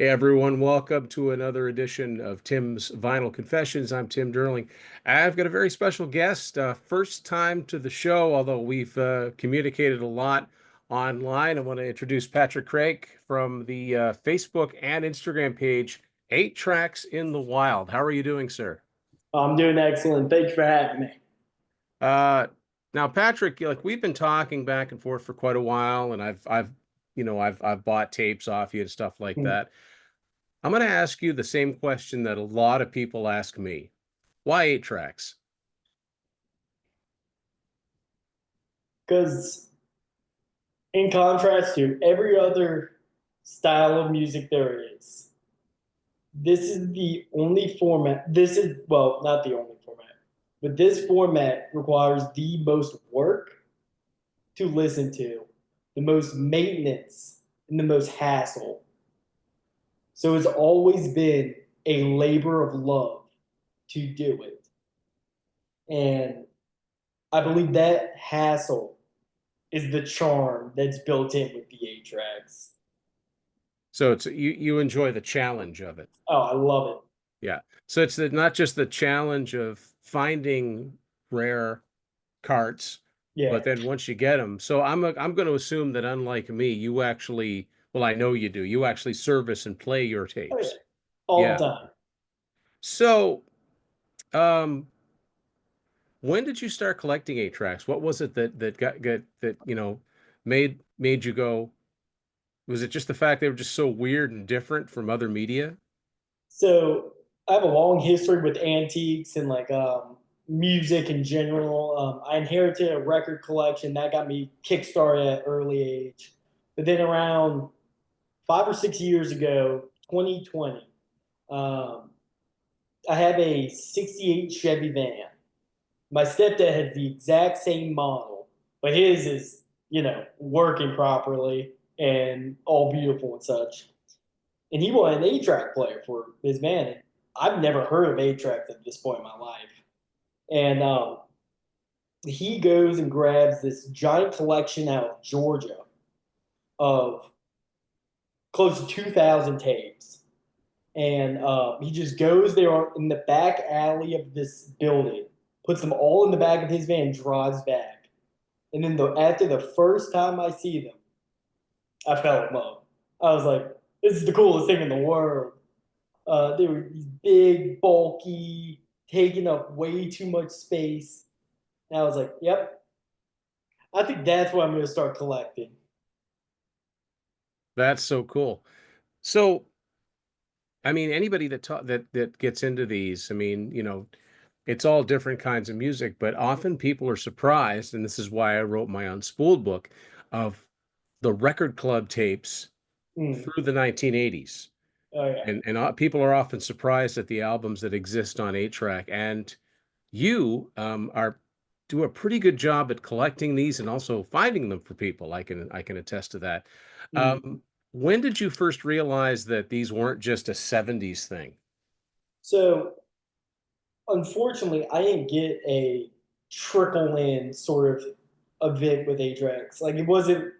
Hey everyone, welcome to another edition of Tim's Vinyl Confessions. I'm Tim Derling. I've got a very special guest, first time to the show, although we've communicated a lot online. I want to introduce Patrick Krake from the Facebook and Instagram page, Eight Tracks in the Wild. How are you doing, sir? I'm doing excellent. Thanks for having me. Uh, Now, Patrick, like we've been talking back and forth for quite a while, and I've bought tapes off you and stuff like that. I'm going to ask you the same question that a lot of people ask me. Why eight tracks? Because, in contrast to every other style of music there is, this is the only format. This is, well, not the only format, but this format requires the most work to listen to, the most maintenance, and the most hassle. So it's always been a labor of love to do it. And I believe that hassle is the charm that's built in with the eight tracks. So it's you enjoy the challenge of it. Oh, I love it. Yeah. So it's not just the challenge of finding rare carts, Yeah. but then once you get them. So I'm going to assume that unlike me, you actually, well, I know you do. You actually service and play your Oh, yeah. tapes. All Yeah. the time. So, um, when did you start collecting eight tracks? What was it that got that, made you go, was it just the fact they were just so weird and different from other media? So I have a long history with antiques and music in general. I inherited a record collection that got me kickstarted at early age. But then around 5 or 6 years ago, 2020, um, I have a 68 Chevy van. My stepdad has the exact same model, but his is, working properly and all beautiful and such. And he wanted an eight-track player for his van. And I've never heard of eight-tracks at this point in my life. And he goes and grabs this giant collection out of Georgia of close to 2,000 tapes. And he just goes there in the back alley of this building, puts them all in the back of his van, drives back. And then after the first time I see them, I fell in love. I was like, this is the coolest thing in the world. They were these big, bulky, taking up way too much space. And I was like, yep, I think that's what I'm going to start collecting. That's so cool. So, I mean, anybody that gets into these, I mean, it's all different kinds of music, but often people are surprised, and this is why I wrote my Unspooled book of the record club tapes Mm. through the 1980s. Oh, yeah. And people are often surprised at the albums that exist on 8 track. And you are do a pretty good job at collecting these and also finding them for people. I can attest to that. Mm. When did you first realize that these weren't just a 70s thing? So, unfortunately, I didn't get a trickle in sort of event with Ajax. Like, it wasn't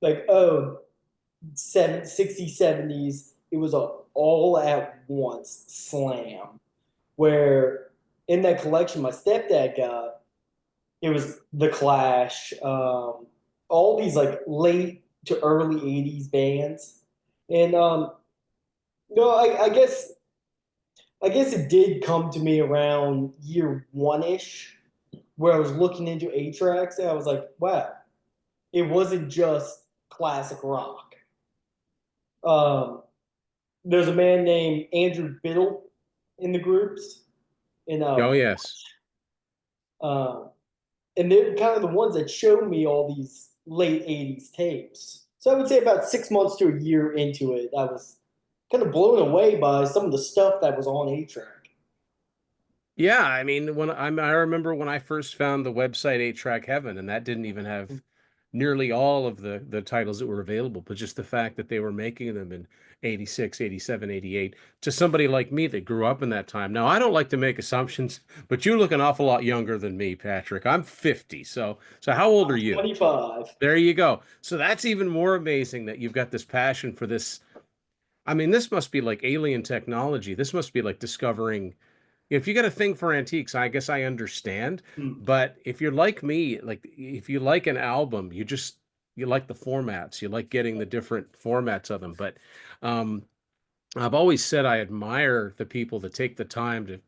like, oh, 60s, 70s. It was a all at once slam where in that collection my stepdad got, it was The Clash, all these like late to early 80s bands. And no, I guess it did come to me around year one ish where I was looking into eight tracks and I was like, wow, it wasn't just classic rock. Um, there's a man named Andrew Biddle in the groups, and Oh, yes. um, and they're kind of the ones that showed me all these late '80s tapes. So I would say about 6 months to a year into it, I was kind of blown away by some of the stuff that was on A Track. Yeah, I mean, I remember when I first found the website 8 Track Heaven, and that didn't even have nearly all of the titles that were available, but just the fact that they were making them in 86, 87, 88 to somebody like me that grew up in that time. Now, I don't like to make assumptions, but you look an awful lot younger than me, Patrick. I'm 50. So how old are I'm you? 25. There you go. So that's even more amazing that you've got this passion for this. I mean, this must be like alien technology. This must be like discovering, if you got a thing for antiques, I guess I understand. Mm. But if you're like me, like if you like an album, you like the formats, you like getting the different formats of them. But um, I've always said I admire the people that take the time to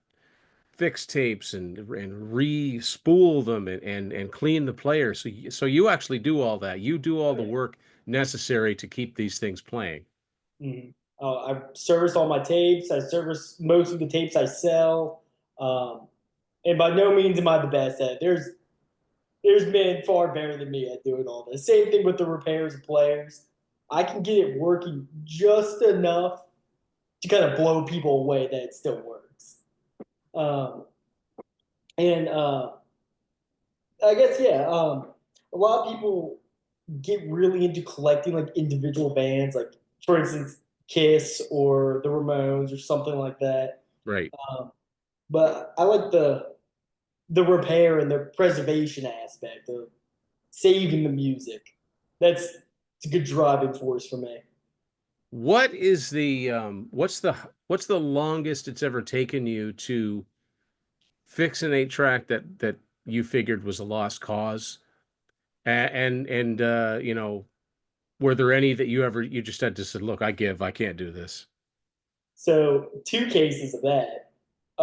fix tapes and re-spool them and clean the player. So you actually do all that. You do all Oh, the yeah. work necessary to keep these things playing. Mhm. I service all my tapes. I service most of the tapes I sell. Um, and by no means am I the best at it. There's men far better than me at doing all this. Same thing with the repairs of players. I can get it working just enough to kind of blow people away that it still works. Um, and I guess yeah, a lot of people get really into collecting like individual bands, like for instance, Kiss or the Ramones or something like that. Right. Um, but I like the repair and the preservation aspect of saving the music. That's it's a good driving force for me. What is the what's the longest it's ever taken you to fix an 8 track that you figured was a lost cause? And you know, were there any that you just had to say, look, I can't do this. So two cases of that.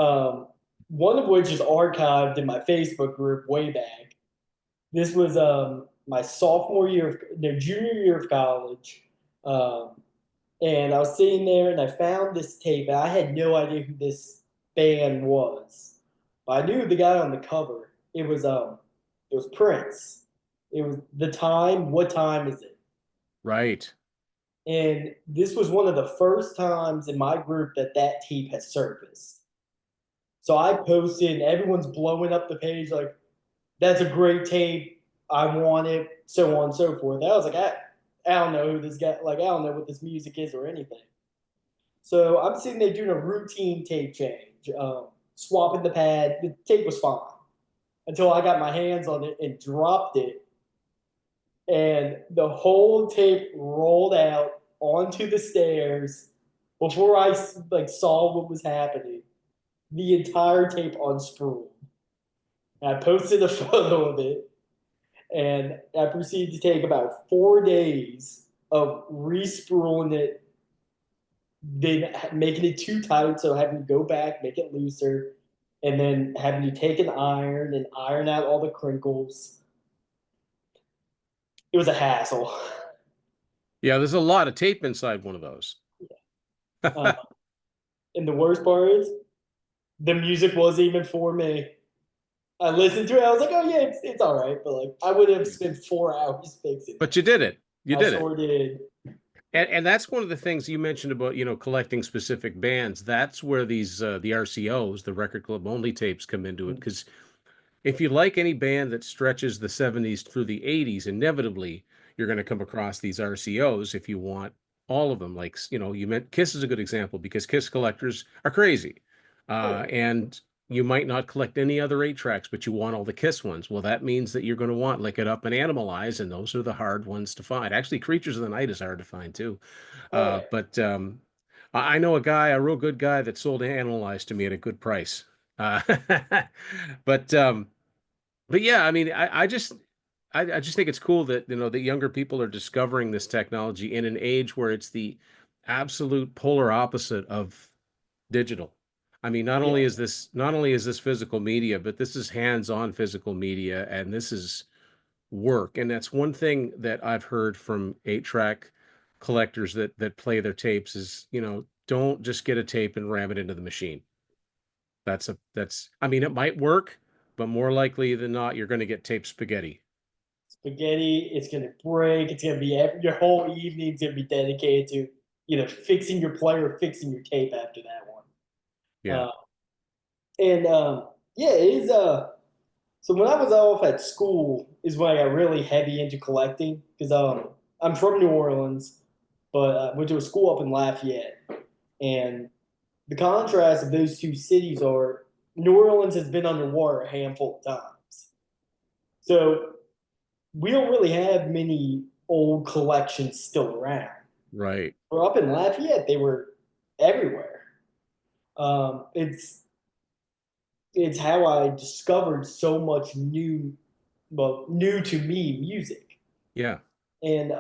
Um, One of which is archived in my Facebook group way back. This was my sophomore year, no, junior year of college. Um, and I was sitting there and I found this tape. And I had no idea who this band was, but I knew the guy on the cover. It was Prince. It was the time. What time is it? Right. And this was one of the first times in my group that that tape has surfaced. So I posted, and everyone's blowing up the page like, "That's a great tape. I want it." So on and so forth. I was like, I don't know who this guy. Like, I don't know what this music is or anything. So I'm sitting there doing a routine tape change, swapping the pad. The tape was fine until I got my hands on it and dropped it, and the whole tape rolled out onto the stairs before I like saw what was happening. The entire tape unspooled. And I posted a photo of it, and I proceeded to take about 4 days of re-spooling it, then making it too tight, so having to go back, make it looser, and then having to take an iron and iron out all the crinkles. It was a hassle. Yeah, there's a lot of tape inside one of those. Uh, and the worst part is, the music wasn't even for me. I listened to it. I was like, "Oh yeah, it's all right," but like, I would have spent 4 hours fixing But it. you did it. You I did it. sure did. And that's one of the things you mentioned about, you know, collecting specific bands. That's where these the RCOs, the record club only tapes come into it. Because if you like any band that stretches the 70s through the 80s, inevitably you're going to come across these RCOs if you want all of them. Like, you know, you meant Kiss is a good example because Kiss collectors are crazy. Oh yeah. And you might not collect any other 8 tracks, but you want all the Kiss ones. Well, that means that you're going to want Lick It Up and Animalize, and those are the hard ones to find. Actually, Creatures of the Night is hard to find too. Oh yeah. But I know a guy, a real good guy that sold Animalize to me at a good price. Uh, but um, but yeah, I mean, I just think it's cool that, you know, that younger people are discovering this technology in an age where it's the absolute polar opposite of digital. I mean, Yeah. not only is this physical media, but this is hands-on physical media, and this is work. And that's one thing that I've heard from 8 track collectors that play their tapes is, you know, don't just get a tape and ram it into the machine. That's I mean, it might work, but more likely than not, you're going to get tape spaghetti. Spaghetti. It's gonna break. It's gonna be your whole evening's gonna be dedicated to fixing your player, fixing your tape after that one. Yeah. And yeah, it is. So when I was off at school is when I got really heavy into collecting because I'm from New Orleans, but I went to a school up in Lafayette, and the contrast of those two cities are New Orleans has been underwater a handful of times. So we don't really have many old collections still around. Right. Or up in Lafayette, they were everywhere. It's how I discovered so much new, well, new to me music, Yeah. and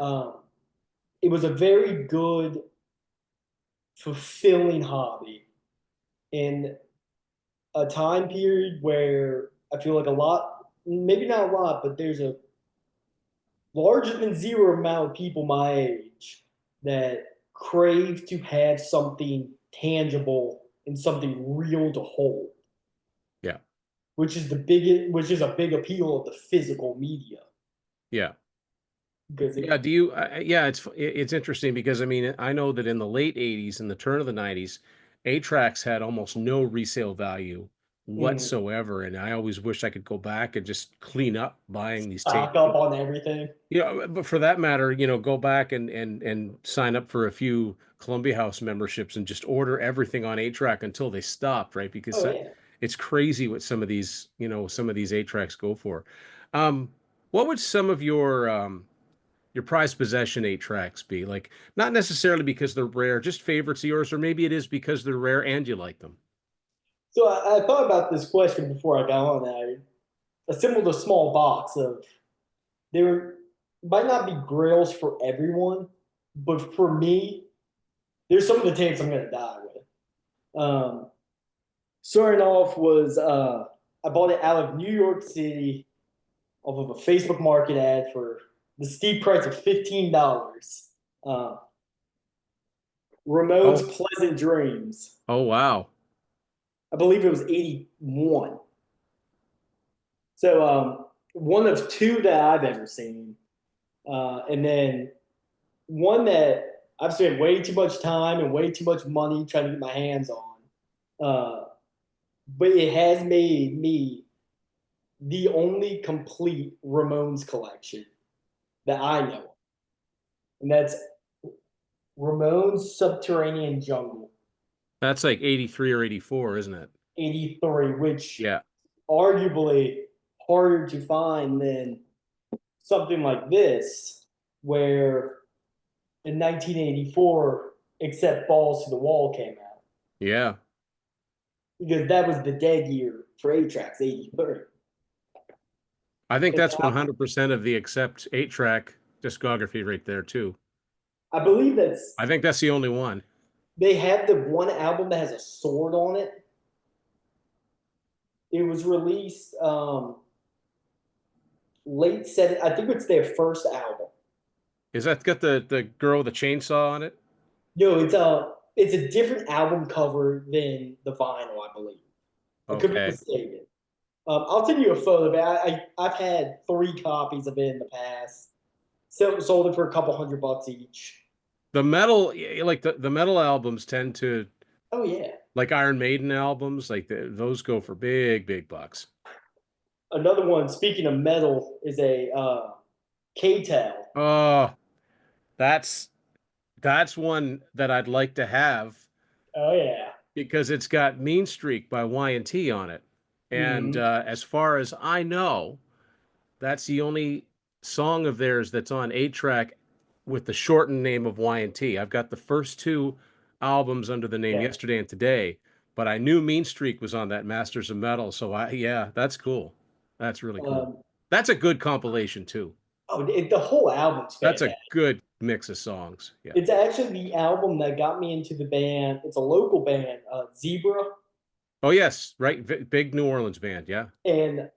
it was a very good, fulfilling hobby in a time period where I feel like a lot, maybe not a lot, but there's a larger than zero amount of people my age that crave to have something tangible and something real to hold, Yeah. which is a big appeal of the physical media Yeah. because Yeah, it, do you yeah, it's interesting because I mean, I know that in the late 80s and the turn of the 90s, 8 tracks had almost no resale value mm, whatsoever, and I always wish I could go back and just clean up buying these tapes. stock up on everything. You know, but for that matter, go back and sign up for a few Columbia House memberships and just order everything on 8 track until they stopped, right? Because Oh yeah. it's crazy what some of these 8 tracks go for. Um, what would some of your prized possession 8 tracks be? Like, not necessarily because they're rare, just favorites of yours, or maybe it is because they're rare and you like them. So I thought about this question before I got on. I assembled a small box of there might not be grails for everyone, but for me, there's some of the tapes I'm gonna die with. Starting off was I bought it out of New York City off of a Facebook Market ad for the steep price of $15. Uh, Ramones' Oh, Pleasant Dreams. oh wow. I believe it was 81. So one of two that I've ever seen. And then one that I've spent way too much time and way too much money trying to get my hands on. But it has made me the only complete Ramones collection that I know of. And that's Ramones Subterranean Jungle That's like 83 or 84, isn't it? 83, which Yeah. arguably harder to find than something like this, where in 1984, Except Balls to the Wall came out. Yeah. Because that was the dead year for 8 tracks, 83. I think And that's 100% of the Accept 8 track discography right there too. I believe that's I think that's the only one. they have the one album that has a sword on it. It was released late seven. I think it's their first album. Is that got the girl with the chainsaw on it? No, it's a different album cover than the vinyl, I believe. I could be Okay. mistaken. I'll send you a photo of it. I've had 3 copies of it in the past. So sold it for a couple $100 each. The metal, like the metal albums tend to, Oh yeah. like Iron Maiden albums, like those go for big, big bucks. Another one. Speaking of metal, is a K-Tel. Oh, that's that's one that I'd like to have Oh yeah. because it's got Mean Streak by Y&T on it. And Mm-hmm. as far as I know, that's the only song of theirs that's on 8 track with the shortened name of Y&T. I've got the first 2 albums under the name Yeah. Yesterday and Today, but I knew Mean Streak was on that Masters of Metal. So yeah, that's cool. That's really cool. Um, That's a good compilation too. the whole album's That's a fantastic. good mix of songs. Yeah. It's actually the album that got me into the band. It's a local band, Zebra, Oh yes, right. Big New Orleans band. Yeah. and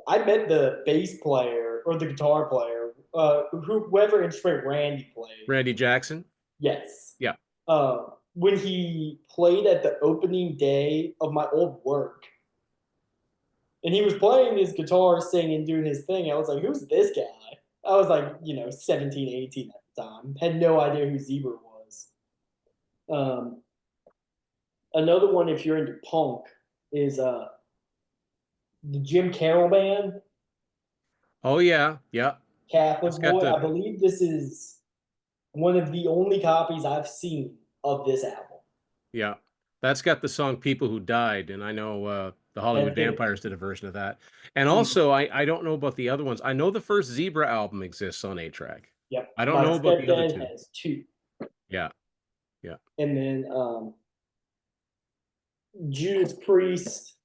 I met the bass player or the guitar player, whoever instrument Randy played. Randy Jackson. Yes. Yeah. When he played at the opening day of my old work, and he was playing his guitar, singing, doing his thing. I was like, who's this guy? I was like, 17, 18 at the time. Had no idea who Zebra was. Um, Another one, if you're into punk, is the Jim Carroll band, Oh yeah. Yeah. Catholic That's got Boy. I the believe this is one of the only copies I've seen of this album. Yeah. That's got the song People Who Died, and I know the Hollywood That's it. Vampires did a version of that. And Mm, also, I don't know about the other ones. I know the first Zebra album exists on 8 track. yep. I don't My know about the other stepdad two. has 2. Yeah. Yeah. and then Judas Priest.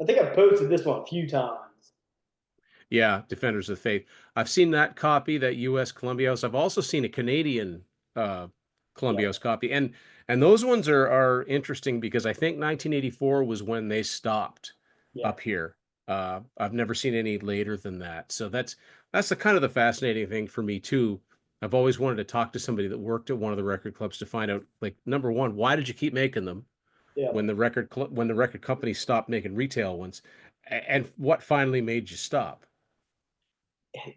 I think I've posted this one a few times. Yeah, Defenders of the Faith. I've seen that copy, that US Columbia House. I've also seen a Canadian uh Yeah, Columbia House copy. And those ones are interesting because I think 1984 was when they stopped yeah. up here. I've never seen any later than that. So that's the kind of the fascinating thing for me too. I've always wanted to talk to somebody that worked at one of the record clubs to find out, like, number one, why did you keep making them Yeah. when when the record company stopped making retail ones, and what finally made you stop?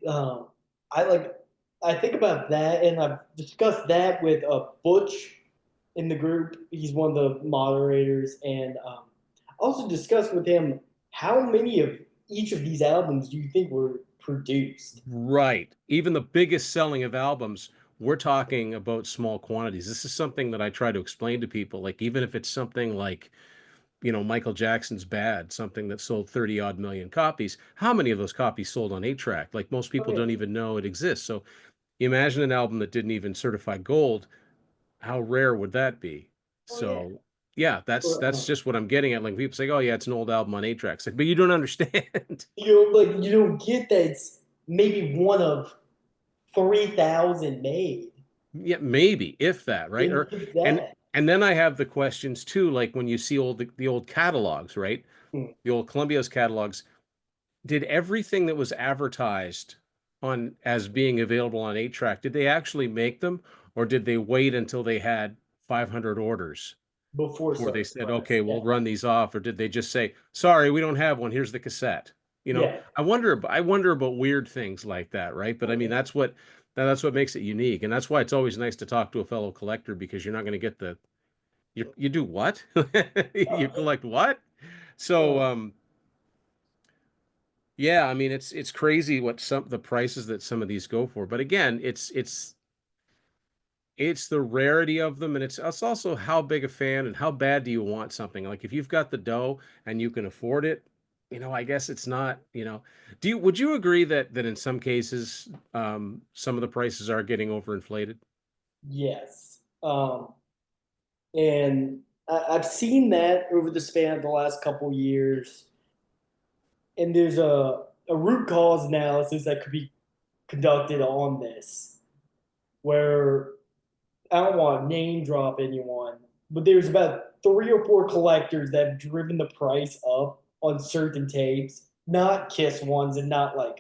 Um, I like I think about that, and I've discussed that with Butch in the group. He's one of the moderators, and I also discussed with him how many of each of these albums do you think were produced Right. Even the biggest selling of albums, we're talking about small quantities. This is something that I try to explain to people. Like, even if it's something like, Michael Jackson's Bad, something that sold 30 odd million copies, how many of those copies sold on 8-track? Like, most Oh people yeah. don't even know it exists. So imagine an album that didn't even certify gold. How rare would that be? Oh yeah. So yeah, that's Or, that's just what I'm getting at. Like, people say, "Oh yeah, it's an old album on 8-track." It's like, but you don't understand. like you don't get that it's maybe one of 3,000 made. Yeah, maybe, if that, right? And Or if and that. and then I have the questions too, like when you see the old catalogs, right? Hmm. The old Columbia's catalogs. Did everything that was advertised on as being available on 8-track, did they actually make them, or did they wait until they had 500 orders Before before they starting said, press. "Okay, Yeah. we'll run these off," or did they just say, "Sorry, we don't have one. Here's the cassette." Yeah. I wonder about weird things like that, right? But I Oh mean, yeah. that's what makes it unique, and that's why it's always nice to talk to a fellow collector, because you're not going to get you do what? You Uh, collect what? So uh, yeah, I mean, it's crazy what some the prices that some of these go for. But again, it's the rarity of them, and it's also how big a fan and how bad do you want something. Like, if you've got the dough and you can afford it, I guess it's not, would you agree that in some cases, some of the prices are getting overinflated? yes. And I've seen that over the span of the last couple years. And there's a root cause analysis that could be conducted on this, where I don't want to name drop anyone, but there's about 3 or 4 collectors that have driven the price up on certain tapes, not Kiss ones, and not like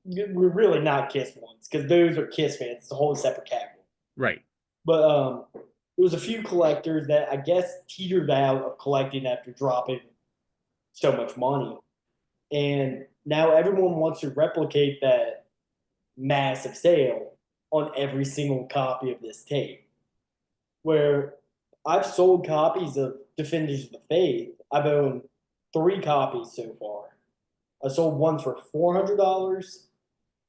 we're really not Kiss ones because those are Kiss fans. It's a whole separate category. Right. But there was a few collectors that I guess teetered out of collecting after dropping so much money, and now everyone wants to replicate that massive sale on every single copy of this tape. Where I've sold copies of Defenders of the Faith. I've owned 3 copies so far. I sold one for $400,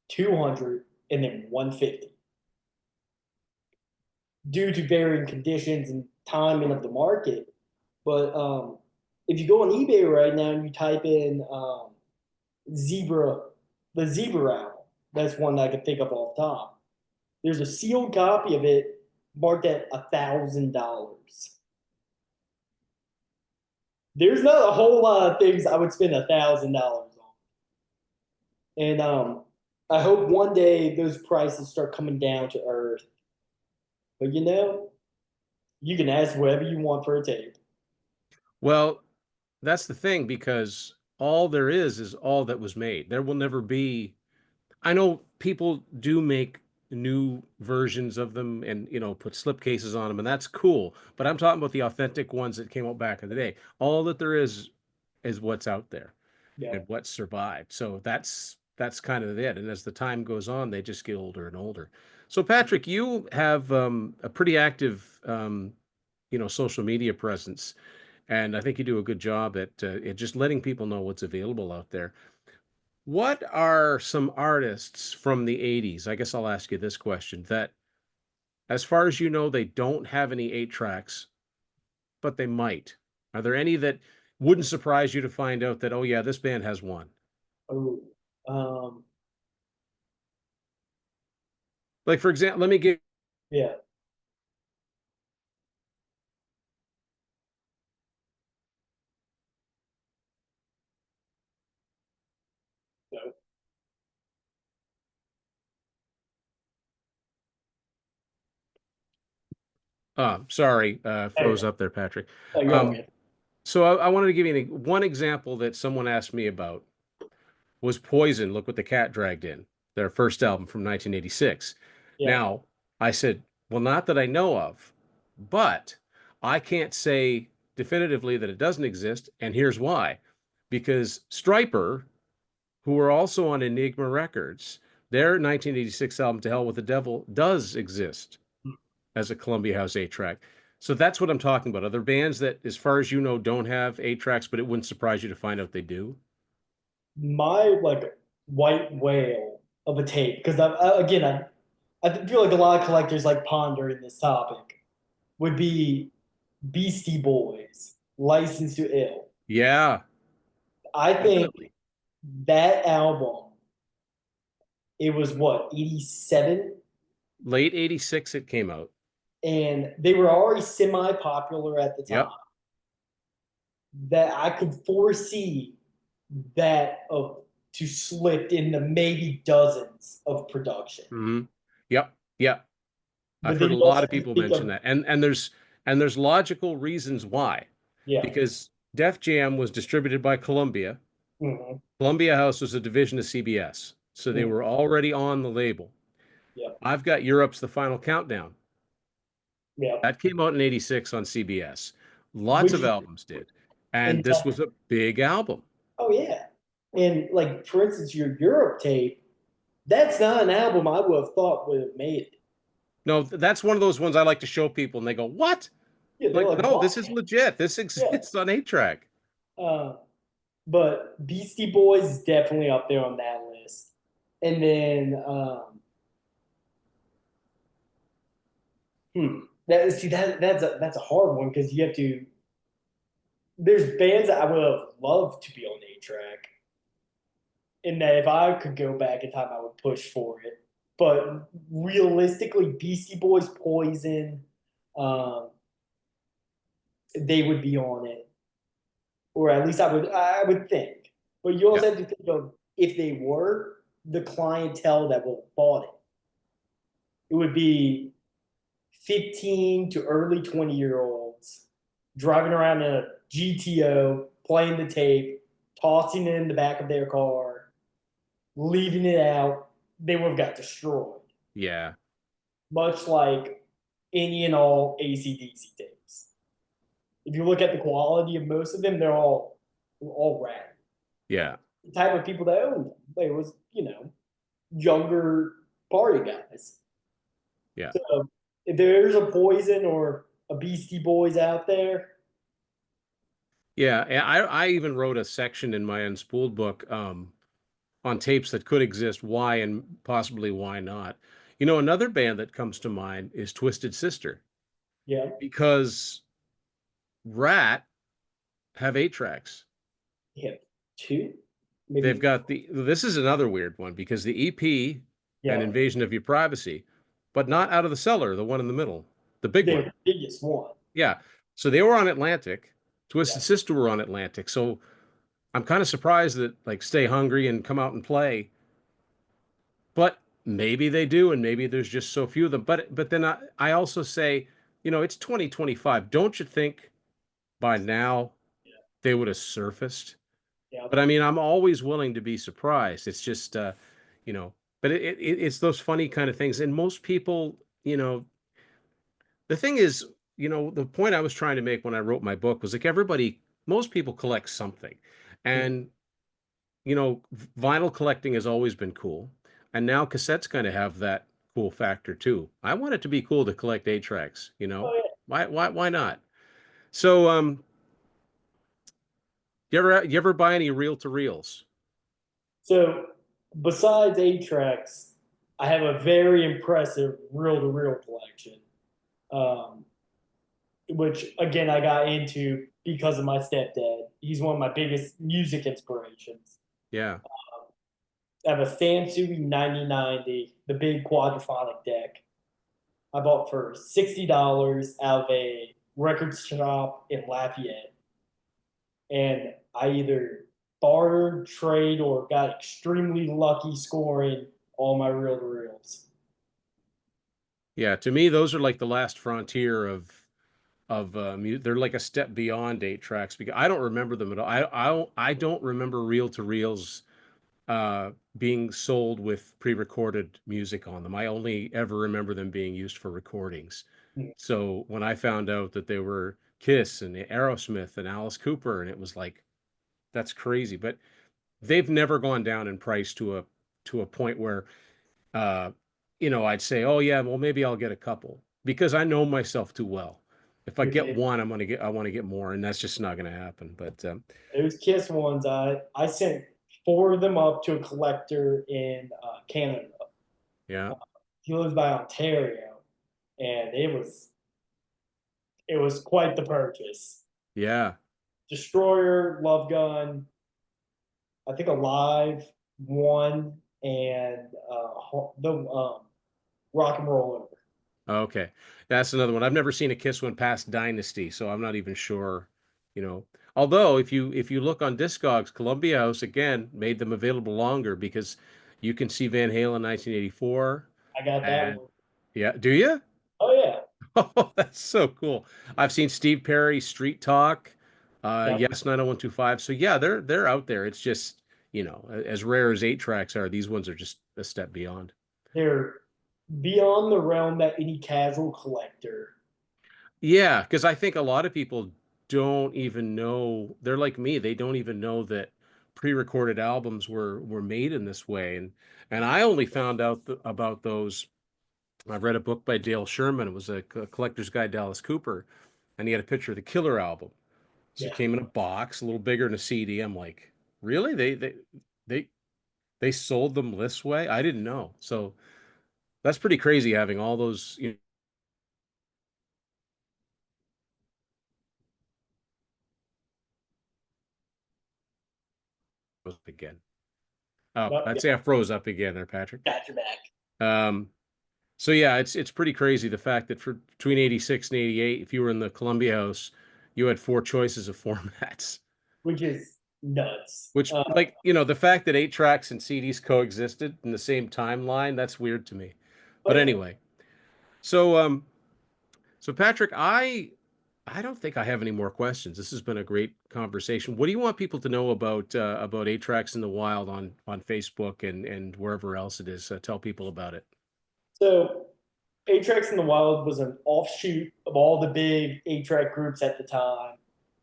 200, and then 150 due to varying conditions and timing of the market. But if you go on eBay right now and you type in Zebra, the Zebra album, that's one that I can think of off the top. There's a sealed copy of it marked at $1,000. There's not a whole lot of things I would spend $1,000 on, and I hope one day those prices start coming down to earth. But you can ask whatever you want for a tape. Well, that's the thing, because all there is all that was made. There will never be. I know people do make new versions of them and, put slipcases on them, and that's cool. But I'm talking about the authentic ones that came out back in the day. All that there is what's out there Yeah. and what survived. So that's kind of it. And as the time goes on, they just get older and older. So Patrick, you have a pretty active social media presence, and I think you do a good job at just letting people know what's available out there. What are some artists from the 80s? I guess I'll ask you this question, that, as far as you know, they don't have any 8-tracks, but they might. Are there any that wouldn't surprise you to find out that, oh yeah, this band has one? Oh, um, Like, for example, let me give Yeah. So, Sorry, hey, froze up there, Patrick. you're all Um, good. so I wanted to give you one example that someone asked me about was Poison. Look what the cat dragged in, their first album from 1986. Yeah. Now, I said, well, not that I know of, but I can't say definitively that it doesn't exist, and here's why. Because Stryper, who were also on Enigma Records, their 1986 album, To Hell with the Devil, does exist as a Columbia House 8-track. So that's what I'm talking about. Are there bands that, as far as you know, don't have 8-tracks, but it wouldn't surprise you to find out they do? My like white whale of a tape, because I feel like a lot of collectors like pondering this topic, would be Beastie Boys, License to Ill. Yeah, I think definitely. that album, it was what, 87? Late 86 it came out. And they were already semi popular at the time. Yep. That I could foresee that of to slip in the maybe dozens of production. Hmm. Yep. Yep. I've But then heard a you lot also of have to people think mention of, that. And there's logical reasons why. yeah. Because Def Jam was distributed by Columbia. Hmm. Columbia House was a division of CBS. So they Hmm. were already on the label. Yeah. I've got Europe's The Final Countdown. Yeah. That came out in 86 on CBS. Lots Which of albums did. And in this that, was a big album. oh yeah. And like for instance, your Europe tape, that's not an album I would have thought would have made it. No, that's one of those ones I like to show people and they go, "What?" Yeah, they're Like, like, "No, what? this is legit. This Yeah. exists on 8-track." Uh, but Beastie Boys is definitely up there on that list. And then that see that's a hard one because you have to. There's bands that I would have loved to be on 8-track, and that if I could go back in time, I would push for it. But realistically, Beastie Boys, Poison, um, they would be on it, or at least I would think. But you Yeah. also have to think of if they were the clientele that would have bought it. It would be 15 to early 20-year olds driving around in a GTO, playing the tape, tossing it in the back of their car, leaving it out. They would have got destroyed, Yeah. much like any and all AC/DC tapes. If you look at the quality of most of them, they're all rad. Yeah. The type of people that owned them, they was younger party guys. Yeah. So if there's a Poison or a Beastie Boys out there, Yeah. And I even wrote a section in my Unspooled book on tapes that could exist, why and possibly why not. Another band that comes to mind is Twisted Sister yeah, because Rat have 8-tracks. you have two, They've maybe, got this is another weird one because the EP and yeah, Invasion of Your Privacy, but not Out of the Cellar, the one in the middle, the big they're one. the biggest one. Yeah. So they were on Atlantic. Yeah, Twisted Sister were on Atlantic. So I'm kind of surprised that like Stay Hungry and Come Out and Play, but maybe they do, and maybe there's just so few of them. But then I also say, it's 2025. Don't you think by now yeah, they would have surfaced? yeah. But I mean, I'm always willing to be surprised. It's just you know, but it's those funny kind of things. And most people, the thing is, the point I was trying to make when I wrote my book was like most people collect something. Hmm. And, vinyl collecting has always been cool. And now cassettes kind of have that cool factor too. I want it to be cool to collect 8-tracks, you know? Oh yeah. Why not? So, you ever buy any reel to reels? So besides 8-tracks, I have a very impressive reel-to-reel collection, um, which again I got into because of my stepdad. He's one of my biggest music inspirations. Yeah. I have a Sansugi 9090, the big quadraphonic deck. I bought for $60 out of a record shop in Lafayette, and I either bartered, trade, or got extremely lucky scoring all my reel to reels. Yeah, to me, those are like the last frontier of they're like a step beyond 8 tracks because I don't remember them at all. I don't remember reel to reels being sold with pre-recorded music on them. I only ever remember them being used for recordings. So when I found out that they were Kiss and Aerosmith and Alice Cooper, and it was like, that's crazy. But they've never gone down in price to a point where uh, I'd say, oh yeah, well maybe I'll get a couple because I know myself too well. If I Dude, get one, I want to get more, and that's just not going to happen. But those Kiss ones, I sent four of them up to a collector in Canada. yeah, He lives by Ontario, and it was quite the purchase. yeah. Destroyer, Love Gun, I think Alive one, and the Rock and Roll. Okay. That's another one. I've never seen a Kiss one past Dynasty, so I'm not even sure, you know. Although if you look on Discogs, Columbia House again made them available longer because you can see Van Halen 1984 I got that and one. yeah, do you? Oh yeah, Oh, that's so cool. I've seen Steve Perry Street Talk, yep. Yes 90125. So yeah, they're out there. It's just, as rare as 8 tracks are, these ones are just a step beyond. They're beyond the realm that any casual collector. Yeah, because I think a lot of people don't even know, they're like me, they don't even know that pre-recorded albums were made in this way. And I only found out about those. I read a book by Dale Sherman. It was a collector's guide, Dallas Cooper, and he had a picture of the Killer album. So it Yeah, came in a box, a little bigger than a CD. I'm like, really? They they sold them this way? I didn't know. So that's pretty crazy having all those, again. Oh, yep, I'd yep, say I froze up again there, Patrick. got your back. Um, so yeah, it's pretty crazy the fact that for between 86 and 88, if you were in the Columbia House, you had four choices of formats. Which is nuts. Which, like, the fact that 8 tracks and CDs coexisted in the same timeline, that's weird to me. Oh But yeah. anyway, so so Patrick, I don't think I have any more questions. This has been a great conversation. What do you want people to know about 8 tracks in the wild on Facebook and wherever else it is? Tell people about it. So A-Trax in the Wild was an offshoot of all the big A-Track groups at the time,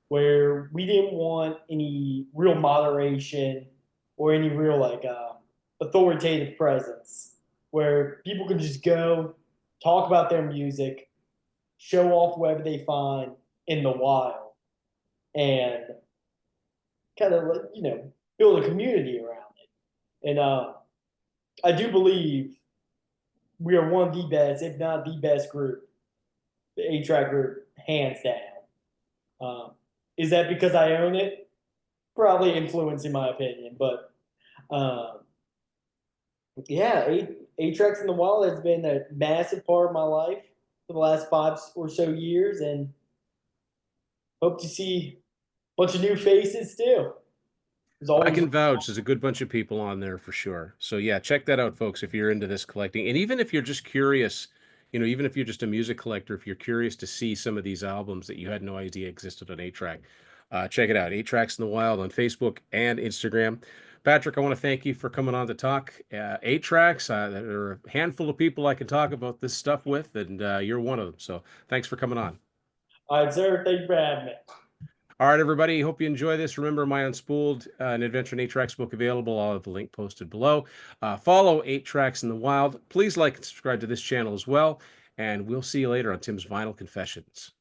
where we didn't want any real moderation or any real authoritative presence, where people could just go talk about their music, show off whatever they find in the wild, and kind of build a community around it. And I do believe we are one of the best, if not the best group, the A-Track group, hands down. Um, is that because I own it? Probably influencing my opinion, but um, yeah, A-Tracks in the Wild has been a massive part of my life for the last 5 or so years, and hope to see a bunch of new faces too. There's I always can vouch there's a good bunch of people on there for sure. So yeah, check that out, folks, if you're into this collecting. And even if you're just curious, even if you're just a music collector, if you're curious to see some of these albums that you had no idea existed on 8 track, check it out. 8 tracks in the wild on Facebook and Instagram. Patrick, I want to thank you for coming on to talk 8 tracks. There are a handful of people I can talk about this stuff with, and you're one of them. So thanks for coming on. all right, sir. Thank you for having me. All right, everybody. Hope you enjoy this. Remember, my Unspooled an Adventure in 8 Tracks book available. I'll have the link posted below. Follow 8 Tracks in the Wild. Please like and subscribe to this channel as well. And we'll see you later on Tim's Vinyl Confessions.